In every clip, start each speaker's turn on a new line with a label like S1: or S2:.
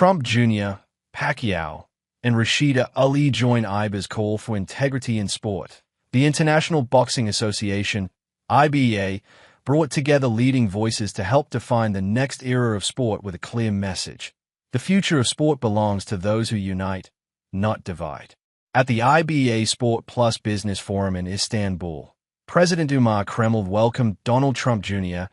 S1: Trump Jr., Pacquiao, and Rasheda Ali join IBA's call for integrity in sport. The International Boxing Association, IBA, brought together leading voices to help define the next era of sport with a clear message. The future of sport belongs to those who unite, not divide. At the IBA Sport Plus Business Forum in Istanbul, President Umar Kremlov welcomed Donald Trump Jr.,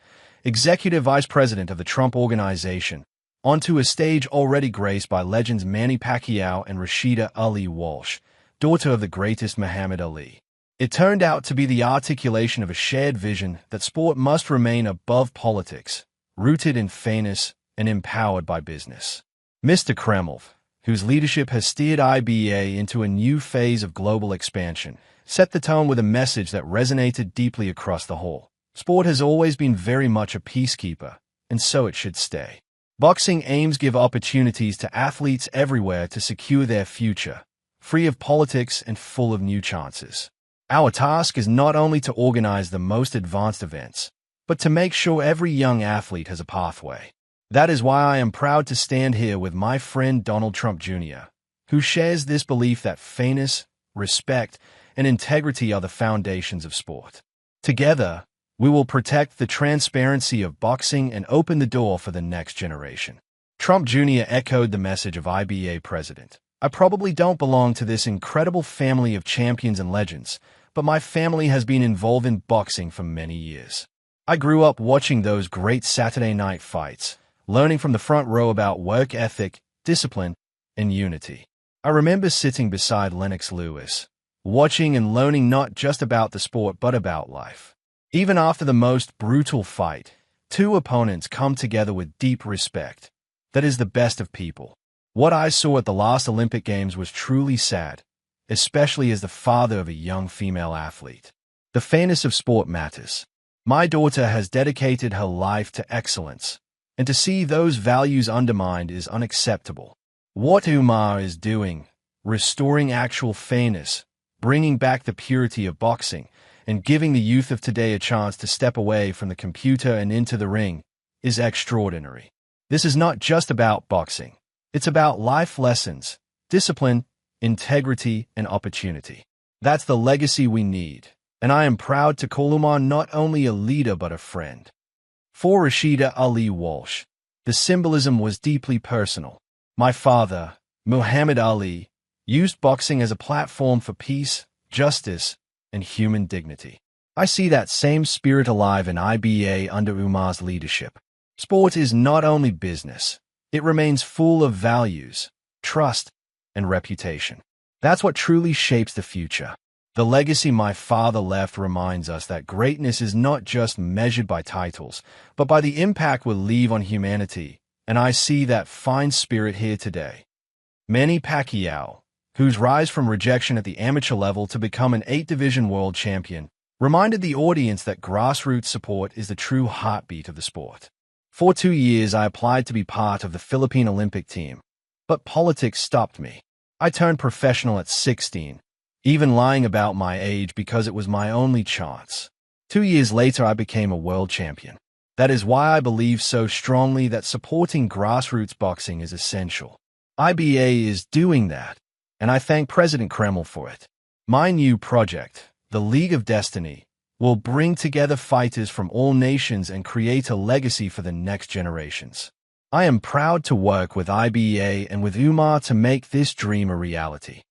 S1: Executive Vice President of the Trump Organization, onto a stage already graced by legends Manny Pacquiao and Rasheda Ali Walsh, daughter of the greatest Muhammad Ali. It turned out to be the articulation of a shared vision that sport must remain above politics, rooted in fairness and empowered by business. Mr. Kremlov, whose leadership has steered IBA into a new phase of global expansion, set the tone with a message that resonated deeply across the hall. Sport has always been very much a peacekeeper, and so it should stay. Boxing aims give opportunities to athletes everywhere to secure their future, free of politics and full of new chances. Our task is not only to organize the most advanced events, but to make sure every young athlete has a pathway. That is why I am proud to stand here with my friend Donald Trump Jr., who shares this belief that fairness, respect, and integrity are the foundations of sport. Together, we will protect the transparency of boxing and open the door for the next generation. Trump Jr. echoed the message of IBA President. I probably don't belong to this incredible family of champions and legends, but my family has been involved in boxing for many years. I grew up watching those great Saturday night fights, learning from the front row about work ethic, discipline, and unity. I remember sitting beside Lennox Lewis, watching and learning not just about the sport but about life. Even after the most brutal fight, two opponents come together with deep respect. That is the best of people. What I saw at the last Olympic Games was truly sad, especially as the father of a young female athlete. The fairness of sport matters. My daughter has dedicated her life to excellence, and to see those values undermined is unacceptable. What Umar is doing, restoring actual fairness, bringing back the purity of boxing, and giving the youth of today a chance to step away from the computer and into the ring, is extraordinary. This is not just about boxing. It's about life lessons, discipline, integrity, and opportunity. That's the legacy we need, and I am proud to call Umar not only a leader but a friend. For Rasheda Ali Walsh, the symbolism was deeply personal. My father, Muhammad Ali, used boxing as a platform for peace, justice, and human dignity. I see that same spirit alive in IBA under Umar's leadership. Sport is not only business. It remains full of values, trust, and reputation. That's what truly shapes the future. The legacy my father left reminds us that greatness is not just measured by titles, but by the impact we'll leave on humanity, and I see that fine spirit here today. Manny Pacquiao, whose rise from rejection at the amateur level to become an 8-division world champion, reminded the audience that grassroots support is the true heartbeat of the sport. For 2 years, I applied to be part of the Philippine Olympic team, but politics stopped me. I turned professional at 16, even lying about my age because it was my only chance. 2 years later, I became a world champion. That is why I believe so strongly that supporting grassroots boxing is essential. IBA is doing that, and I thank President Kremlov for it. My new project, the League of Destiny, will bring together fighters from all nations and create a legacy for the next generations. I am proud to work with IBA and with Umar to make this dream a reality.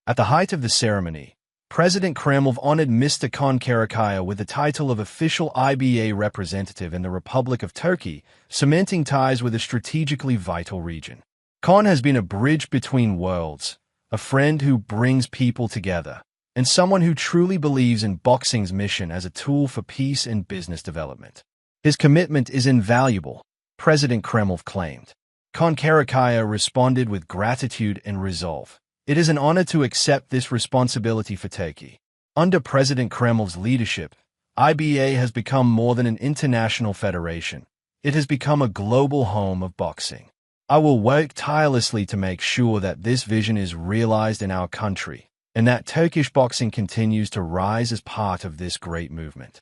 S1: At the height of the ceremony, President Kremlov honored Mr. Pacquiao with the title of official IBA representative in the Republic of Turkey, cementing ties with a strategically vital region. Khan has been a bridge between worlds, a friend who brings people together, and someone who truly believes in boxing's mission as a tool for peace and business development. His commitment is invaluable, President Kremlov claimed. Pacquiao responded with gratitude and resolve. It is an honor to accept this responsibility for Turkey. Under President Kremlov's leadership, IBA has become more than an international federation. It has become a global home of boxing. I will work tirelessly to make sure that this vision is realized in our country, and that Turkish boxing continues to rise as part of this great movement.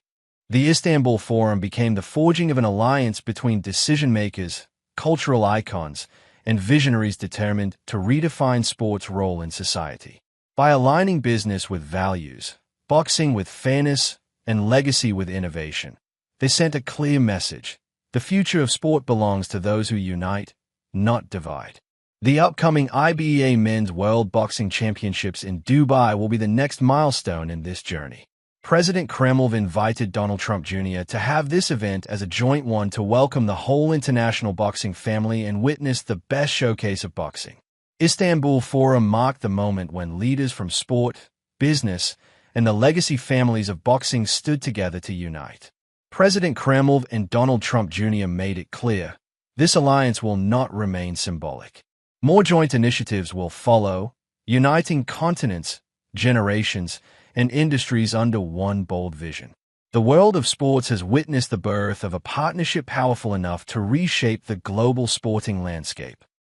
S1: The Istanbul Forum became the forging of an alliance between decision-makers, cultural icons, and visionaries determined to redefine sports' role in society. By aligning business with values, boxing with fairness, and legacy with innovation, they sent a clear message. The future of sport belongs to those who unite, not divide. The upcoming IBA Men's World Boxing Championships in Dubai will be the next milestone in this journey. President Kremlin invited Donald Trump Jr. to have this event as a joint one to welcome the whole international boxing family and witness the best showcase of boxing. Istanbul Forum marked the moment when leaders from sport, business, and the legacy families of boxing stood together to unite. President Kremlin and Donald Trump Jr. made it clear, this alliance will not remain symbolic. More joint initiatives will follow, uniting continents, generations, and industries under one bold vision. The world of sports has witnessed the birth of a partnership powerful enough to reshape the global sporting landscape.